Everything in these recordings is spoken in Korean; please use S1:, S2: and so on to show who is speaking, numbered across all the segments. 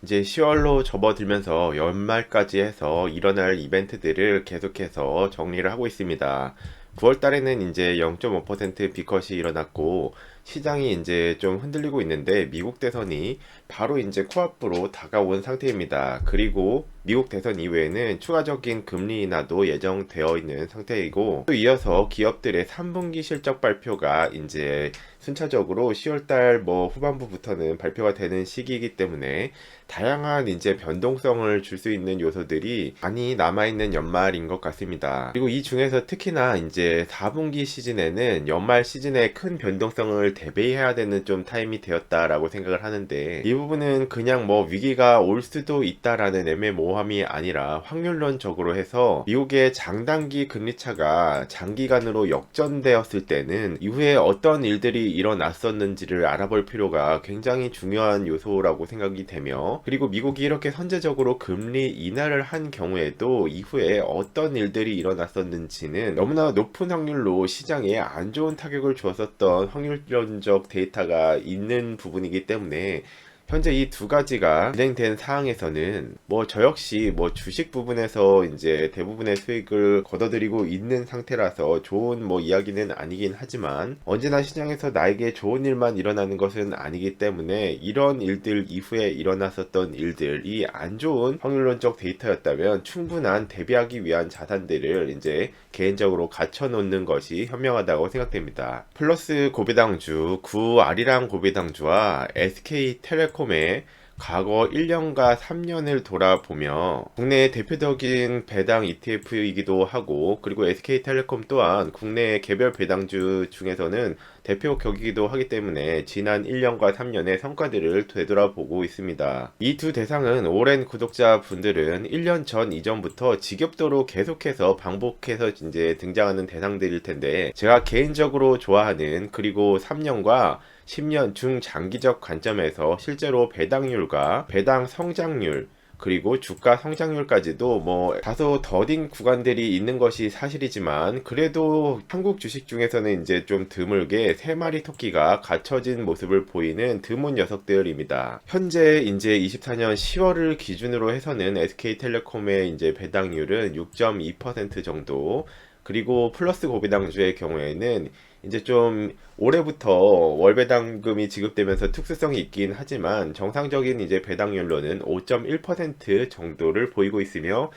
S1: 이제 10월로 접어들면서 연말까지 해서 일어날 이벤트들을 계속해서 정리를 하고 있습니다. 9월 달에는 이제 0.5% 비컷이 일어났고 시장이 이제 좀 흔들리고 있는데 미국 대선이 바로 이제 코앞으로 다가온 상태입니다. 그리고 미국 대선 이후에는 추가적인 금리 인하도 예정되어 있는 상태이고 또 이어서 기업들의 3분기 실적 발표가 이제 순차적으로 10월달 뭐 후반부부터는 발표가 되는 시기이기 때문에 다양한 이제 변동성을 줄 수 있는 요소들이 많이 남아있는 연말인 것 같습니다. 그리고 이 중에서 특히나 이제 4분기 시즌에는 연말 시즌에 큰 변동성을 대비해야 되는 좀 타임이 되었다라고 생각을 하는데 이 부분은 그냥 뭐 위기가 올 수도 있다라는 애매모호함이 아니라 확률론적으로 해서 미국의 장단기 금리차가 장기간으로 역전되었을 때는 이후에 어떤 일들이 일어났었는지를 알아볼 필요가 굉장히 중요한 요소라고 생각이 되며 그리고 미국이 이렇게 선제적으로 금리 인하를 한 경우에도 이후에 어떤 일들이 일어났었는지는 너무나 높은 확률로 시장에 안 좋은 타격을 주었었던 확률론적 데이터가 있는 부분이기 때문에 현재 이 두 가지가 진행된 상황에서는 뭐 저 역시 뭐 주식 부분에서 이제 대부분의 수익을 거둬들이고 있는 상태라서 좋은 뭐 이야기는 아니긴 하지만 언제나 시장에서 나에게 좋은 일만 일어나는 것은 아니기 때문에 이런 일들 이후에 일어났었던 일들이 안 좋은 확률론적 데이터였다면 충분한 대비하기 위한 자산들을 이제 개인적으로 갖춰 놓는 것이 현명하다고 생각됩니다. 플러스 고배당주, 구아리랑 고배당주와 SK텔레콤의 과거 1년과 3년을 돌아보며 국내의 대표적인 배당 ETF이기도 하고 그리고 SK텔레콤 또한 국내 개별 배당주 중에서는 대표 격이기도 하기 때문에 지난 1년과 3년의 성과들을 되돌아보고 있습니다. 이 두 대상은 오랜 구독자분들은 1년 전 이전부터 지겹도록 계속해서 반복해서 이제 등장하는 대상들일 텐데 제가 개인적으로 좋아하는 그리고 3년과 10년 중장기적 관점에서 실제로 배당률과 배당 성장률 그리고 주가 성장률까지도 뭐 다소 더딘 구간들이 있는 것이 사실이지만 그래도 한국 주식 중에서는 이제 좀 드물게 세 마리 토끼가 갖춰진 모습을 보이는 드문 녀석들입니다. 현재 이제 24년 10월을 기준으로 해서는 SK텔레콤의 이제 배당률은 6.2% 정도 그리고 플러스 고배당주의 경우에는 이제 좀 올해부터 월배당금이 지급되면서 특수성이 있긴 하지만 정상적인 이제 배당률로는 5.1% 정도를 보이고 있으며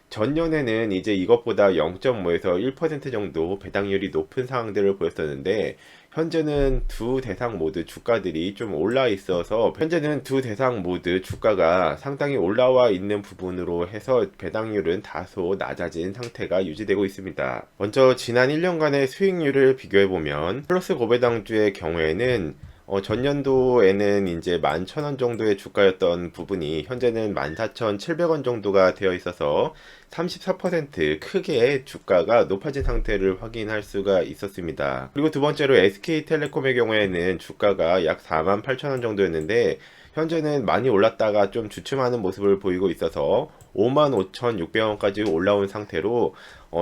S1: 전년에는 이제 이것보다 0.5에서 1% 정도 배당률이 높은 상황들을 보였었는데 현재는 두 대상 모두 주가들이 좀 올라 있어서 현재는 두 대상 모두 주가가 상당히 올라와 있는 부분으로 해서 배당률은 다소 낮아진 상태가 유지되고 있습니다. 먼저 지난 1년간의 수익률을 비교해 보면 플러스 고배당주의 경우에는 전년도에는 이제 11,000원 정도의 주가였던 부분이 현재는 14,700원 정도가 되어 있어서 34% 크게 주가가 높아진 상태를 확인할 수가 있었습니다. 그리고 두 번째로 SK텔레콤의 경우에는 주가가 약 48,000원 정도였는데 현재는 많이 올랐다가 좀 주춤하는 모습을 보이고 있어서 55,600원까지 올라온 상태로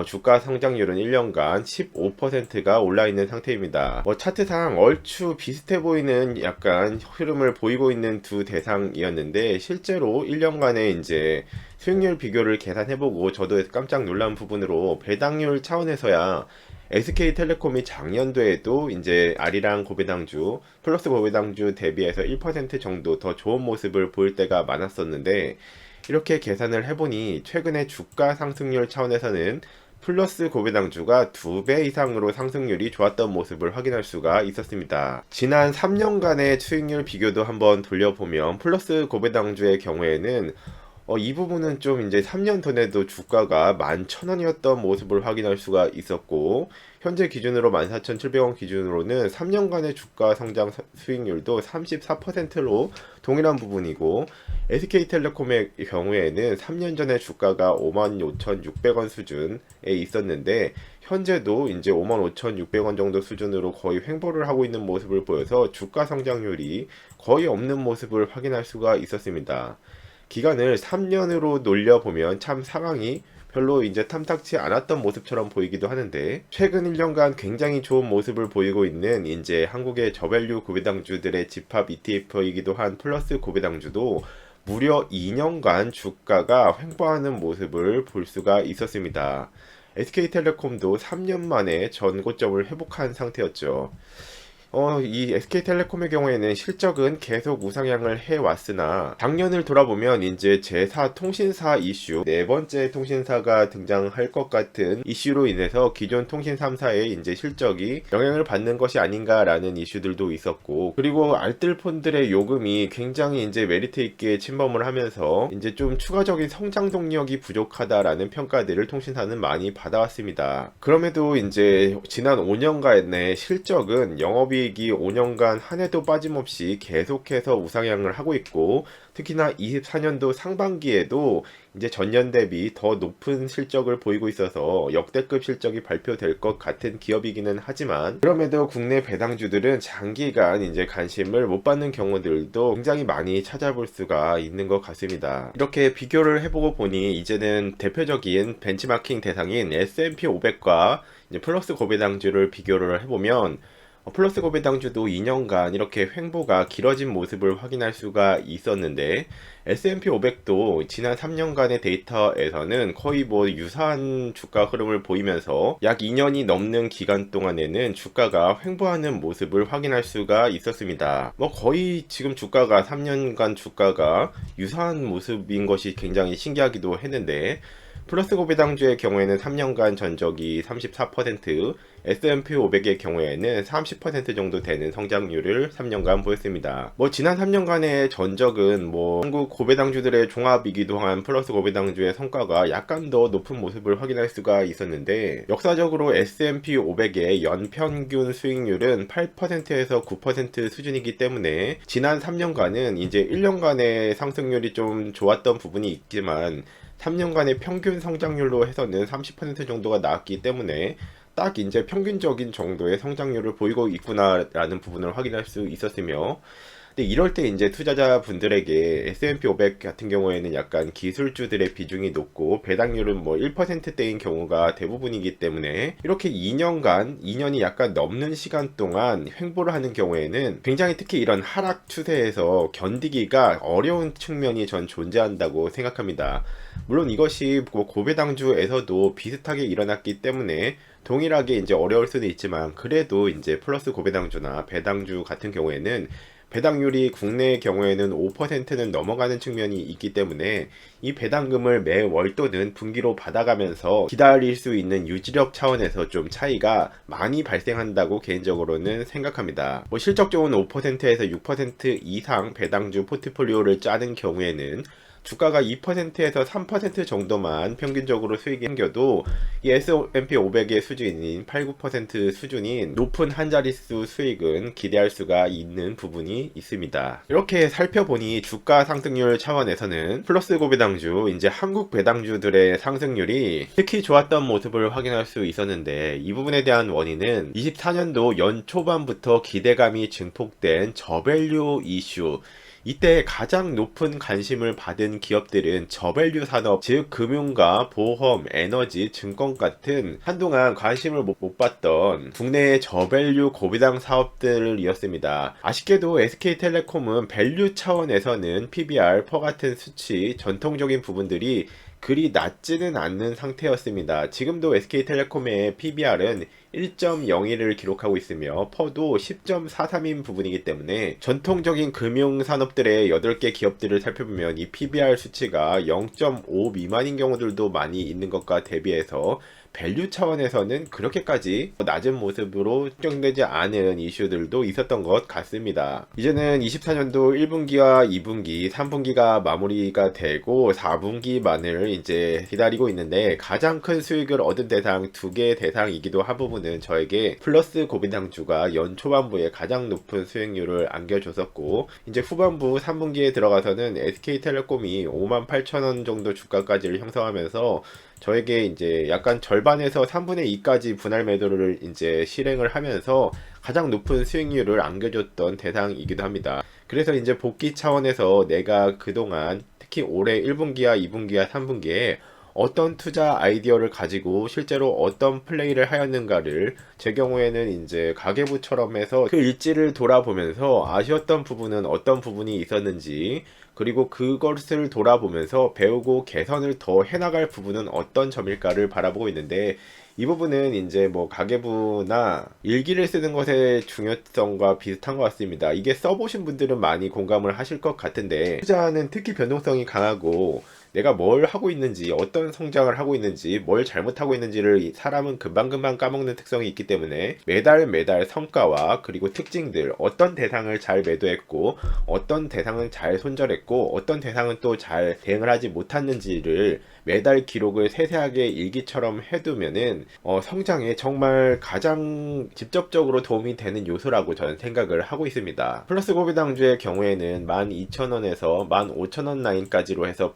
S1: 주가 성장률은 1년간 15%가 올라 있는 상태입니다. 차트상 얼추 비슷해 보이는 약간 흐름을 보이고 있는 두 대상이었는데 실제로 1년간의 이제 수익률 비교를 계산해보고 저도 깜짝 놀란 부분으로 배당률 차원에서야 SK텔레콤이 작년도에도 이제 아리랑 고배당주 플러스 고배당주 대비해서 1% 정도 더 좋은 모습을 보일 때가 많았었는데 이렇게 계산을 해보니 최근에 주가 상승률 차원에서는 플러스 고배당주가 2배 이상으로 상승률이 좋았던 모습을 확인할 수가 있었습니다. 지난 3년간의 수익률 비교도 한번 돌려보면 플러스 고배당주의 경우에는 이 부분은 좀 이제 3년 전에도 주가가 11,000원이었던 모습을 확인할 수가 있었고 현재 기준으로 14,700원 기준으로는 3년간의 주가 성장 수익률도 34%로 동일한 부분이고 SK텔레콤의 경우에는 3년 전에 주가가 55,600원 수준에 있었는데 현재도 이제 55,600원 정도 수준으로 거의 횡보를 하고 있는 모습을 보여서 주가 성장률이 거의 없는 모습을 확인할 수가 있었습니다. 기간을 3년으로 놀려보면 참 상황이 별로 이제 탐탁치 않았던 모습처럼 보이기도 하는데 최근 1년간 굉장히 좋은 모습을 보이고 있는 이제 한국의 저밸류 고배당주들의 집합 ETF이기도 한 플러스 고배당주도 무려 2년간 주가가 횡보하는 모습을 볼 수가 있었습니다. SK텔레콤도 3년 만에 전고점을 회복한 상태였죠. 이 SK텔레콤의 경우에는 실적은 계속 우상향을 해왔으나 작년을 돌아보면 이제 제4 통신사 이슈, 네 번째 통신사가 등장할 것 같은 이슈로 인해서 기존 통신 3사의 이제 실적이 영향을 받는 것이 아닌가라는 이슈들도 있었고, 그리고 알뜰폰들의 요금이 굉장히 이제 메리트 있게 침범을 하면서 이제 좀 추가적인 성장 동력이 부족하다라는 평가들을 통신사는 많이 받아왔습니다. 그럼에도 이제 지난 5년간의 실적은 영업이 5년간 한 해도 빠짐없이 계속해서 우상향을 하고 있고, 특히나 24년도 상반기에도 이제 전년 대비 더 높은 실적을 보이고 있어서 역대급 실적이 발표될 것 같은 기업이기는 하지만, 그럼에도 국내 배당주들은 장기간 이제 관심을 못 받는 경우들도 굉장히 많이 찾아볼 수가 있는 것 같습니다. 이렇게 비교를 해보고 보니 이제는 대표적인 벤치마킹 대상인 S&P 500과 이제 플러스 고배당주를 비교를 해보면, 플러스 고배당주도 2년간 이렇게 횡보가 길어진 모습을 확인할 수가 있었는데, S&P 500도 지난 3년간의 데이터에서는 거의 뭐 유사한 주가 흐름을 보이면서 약 2년이 넘는 기간 동안에는 주가가 횡보하는 모습을 확인할 수가 있었습니다. 뭐 거의 지금 주가가 3년간 주가가 유사한 모습인 것이 굉장히 신기하기도 했는데, 플러스 고배당주의 경우에는 3년간 전적이 34%, S&P 500의 경우에는 30% 정도 되는 성장률을 3년간 보였습니다. 뭐 지난 3년간의 전적은 뭐 한국 고배당주들의 종합이기도 한 플러스 고배당주의 성과가 약간 더 높은 모습을 확인할 수가 있었는데, 역사적으로 S&P 500의 연평균 수익률은 8%에서 9% 수준이기 때문에 지난 3년간은 이제 1년간의 상승률이 좀 좋았던 부분이 있지만 3년간의 평균 성장률로 해서는 30% 정도가 나왔기 때문에 딱 이제 평균적인 정도의 성장률을 보이고 있구나라는 부분을 확인할 수 있었으며, 근데 이럴 때 이제 투자자분들에게 S&P 500 같은 경우에는 약간 기술주들의 비중이 높고 배당률은 뭐 1%대인 경우가 대부분이기 때문에 이렇게 2년이 약간 넘는 시간 동안 횡보를 하는 경우에는 굉장히 특히 이런 하락 추세에서 견디기가 어려운 측면이 전 존재한다고 생각합니다. 물론 이것이 뭐 고배당주에서도 비슷하게 일어났기 때문에 동일하게 이제 어려울 수도 있지만, 그래도 이제 플러스 고배당주나 배당주 같은 경우에는 배당률이 국내의 경우에는 5%는 넘어가는 측면이 있기 때문에 이 배당금을 매월 또는 분기로 받아가면서 기다릴 수 있는 유지력 차원에서 좀 차이가 많이 발생한다고 개인적으로는 생각합니다. 뭐 실적 좋은 5%에서 6% 이상 배당주 포트폴리오를 짜는 경우에는 주가가 2%에서 3% 정도만 평균적으로 수익이 생겨도 이 S&P 500의 수준인 8, 9% 수준인 높은 한 자릿수 수익은 기대할 수가 있는 부분이 있습니다. 이렇게 살펴보니 주가 상승률 차원에서는 플러스 고배당주, 이제 한국 배당주들의 상승률이 특히 좋았던 모습을 확인할 수 있었는데, 이 부분에 대한 원인은 24년도 연 초반부터 기대감이 증폭된 저밸류 이슈, 이때 가장 높은 관심을 받은 기업들은 저밸류 산업, 즉 금융과 보험, 에너지, 증권 같은 한동안 관심을 못 받던 국내의 저밸류 고배당 사업들이었습니다. 아쉽게도 SK텔레콤은 밸류 차원에서는 PBR, 퍼 같은 수치, 전통적인 부분들이 그리 낮지는 않는 상태였습니다. 지금도 SK텔레콤의 PBR은 1.01을 기록하고 있으며 퍼도 10.43인 부분이기 때문에 전통적인 금융산업들의 8개 기업들을 살펴보면 이 PBR 수치가 0.5 미만인 경우들도 많이 있는 것과 대비해서 밸류 차원에서는 그렇게까지 낮은 모습으로 측정되지 않은 이슈들도 있었던 것 같습니다. 이제는 24년도 1분기와 2분기, 3분기가 마무리가 되고 4분기만을 이제 기다리고 있는데, 가장 큰 수익을 얻은 대상 2개의 대상이기도 한 부분은 저에게 플러스 고배당주가 연 초반부에 가장 높은 수익률을 안겨줬었고, 이제 후반부 3분기에 들어가서는 SK텔레콤이 58,000원 정도 주가까지를 형성하면서 저에게 이제 약간 절반에서 3분의 2까지 분할 매도를 이제 실행을 하면서 가장 높은 수익률을 안겨줬던 대상이기도 합니다. 그래서 이제 복귀 차원에서 내가 그동안 특히 올해 1분기와 2분기와 3분기에 어떤 투자 아이디어를 가지고 실제로 어떤 플레이를 하였는가를, 제 경우에는 이제 가계부처럼 해서 그 일지를 돌아보면서 아쉬웠던 부분은 어떤 부분이 있었는지, 그리고 그것을 돌아보면서 배우고 개선을 더 해나갈 부분은 어떤 점일까를 바라보고 있는데, 이 부분은 이제 뭐 가계부나 일기를 쓰는 것의 중요성과 비슷한 것 같습니다. 이게 써보신 분들은 많이 공감을 하실 것 같은데, 투자는 특히 변동성이 강하고 내가 뭘 하고 있는지, 어떤 성장을 하고 있는지, 뭘 잘못하고 있는지를 사람은 금방금방 까먹는 특성이 있기 때문에 매달 매달 성과와 그리고 특징들, 어떤 대상을 잘 매도했고 어떤 대상은 잘 손절했고 어떤 대상은 또 잘 대응을 하지 못했는지를 매달 기록을 세세하게 일기처럼 해두면은 성장에 정말 가장 직접적으로 도움이 되는 요소라고 저는 생각을 하고 있습니다. 플러스 고비당주의 경우에는 12,000원에서 15,000원 라인까지로 해서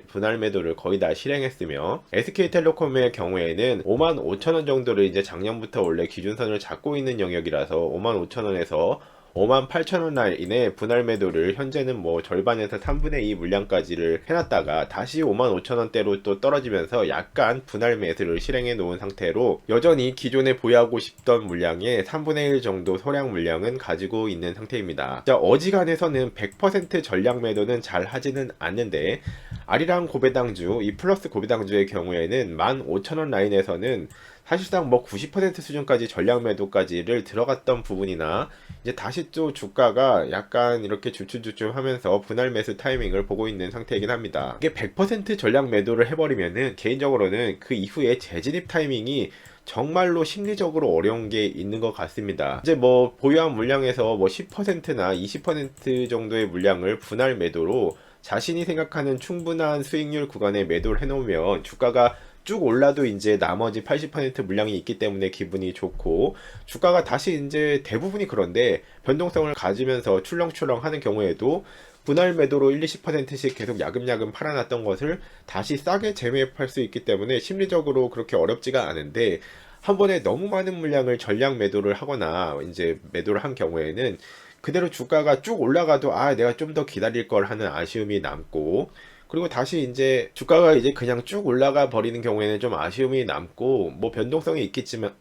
S1: 분할 매도를 거의 다 실행했으며, SK텔레콤의 경우에는 55,000원 정도를 이제 작년부터 원래 기준선을 잡고 있는 영역이라서 55,000원에서 58,000원 라인에 분할 매도를 현재는 뭐 절반에서 3분의 2 물량까지를 해놨다가 다시 55,000원대로 또 떨어지면서 약간 분할 매수를 실행해 놓은 상태로 여전히 기존에 보유하고 싶던 물량의 3분의 1 정도 소량 물량은 가지고 있는 상태입니다. 자, 어지간해서는 100% 전량 매도는 잘 하지는 않는데, 아리랑 고배당주, 이 플러스 고배당주의 경우에는 15,000원 라인에서는 사실상 뭐 90% 수준까지 전량 매도까지를 들어갔던 부분이나, 이제 다시 또 주가가 약간 이렇게 주춤주춤 하면서 분할 매수 타이밍을 보고 있는 상태이긴 합니다. 이게 100% 전량 매도를 해버리면은 개인적으로는 그 이후에 재진입 타이밍이 정말로 심리적으로 어려운 게 있는 것 같습니다. 이제 뭐 보유한 물량에서 뭐 10%나 20% 정도의 물량을 분할 매도로 자신이 생각하는 충분한 수익률 구간에 매도를 해놓으면 주가가 쭉 올라도 이제 나머지 80% 물량이 있기 때문에 기분이 좋고, 주가가 다시 이제 대부분이 그런데 변동성을 가지면서 출렁출렁 하는 경우에도 분할 매도로 1-20%씩 계속 야금야금 팔아놨던 것을 다시 싸게 재매입할 수 있기 때문에 심리적으로 그렇게 어렵지가 않은데, 한 번에 너무 많은 물량을 전량 매도를 하거나 이제 매도를 한 경우에는 그대로 주가가 쭉 올라가도 내가 좀 더 기다릴 걸 하는 아쉬움이 남고, 그리고 다시 이제 주가가 이제 그냥 쭉 올라가 버리는 경우에는 좀 아쉬움이 남고, 뭐 변동성이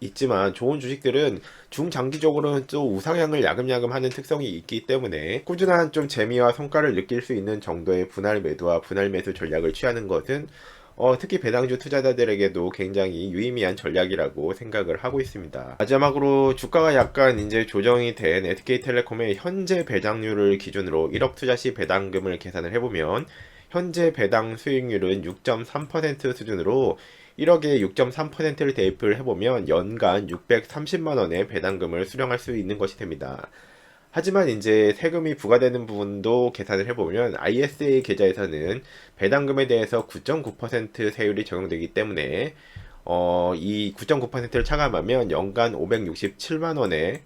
S1: 있지만 좋은 주식들은 중장기적으로는 또 우상향을 야금야금 하는 특성이 있기 때문에 꾸준한 좀 재미와 성과를 느낄 수 있는 정도의 분할 매도와 분할 매수 전략을 취하는 것은 특히 배당주 투자자들에게도 굉장히 유의미한 전략이라고 생각을 하고 있습니다. 마지막으로 주가가 약간 이제 조정이 된 SK텔레콤의 현재 배당률을 기준으로 1억 투자 시 배당금을 계산을 해보면 현재 배당 수익률은 6.3% 수준으로 1억에 6.3%를 대입을 해보면 연간 630만원의 배당금을 수령할 수 있는 것이 됩니다. 하지만 이제 세금이 부과되는 부분도 계산을 해보면 ISA 계좌에서는 배당금에 대해서 9.9% 세율이 적용되기 때문에 이 9.9%를 차감하면 연간 567만원의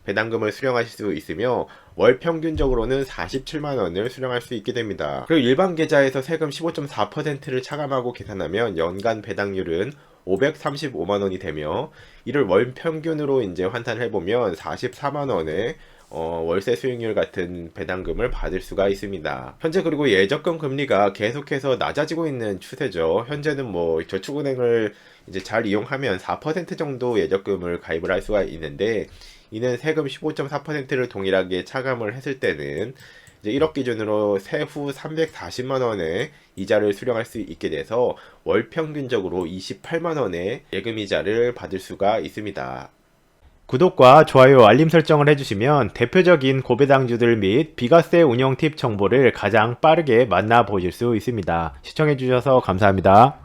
S1: 배당금을 수령하실 수 있으며 월 평균적으로는 47만원을 수령할 수 있게 됩니다. 그리고 일반 계좌에서 세금 15.4%를 차감하고 계산하면 연간 배당률은 535만원이 되며, 이를 월 평균으로 이제 환산을 해보면 44만원의 월세 수익률 같은 배당금을 받을 수가 있습니다. 현재 그리고 예적금 금리가 계속해서 낮아지고 있는 추세죠. 현재는 뭐 저축은행을 이제 잘 이용하면 4% 정도 예적금을 가입을 할 수가 있는데, 이는 세금 15.4%를 동일하게 차감을 했을 때는 이제 1억 기준으로 세후 340만원의 이자를 수령할 수 있게 돼서 월 평균적으로 28만원의 예금 이자를 받을 수가 있습니다. 구독과 좋아요, 알림 설정을 해주시면 대표적인 고배당주들 및 비과세 운영 팁 정보를 가장 빠르게 만나보실 수 있습니다. 시청해주셔서 감사합니다.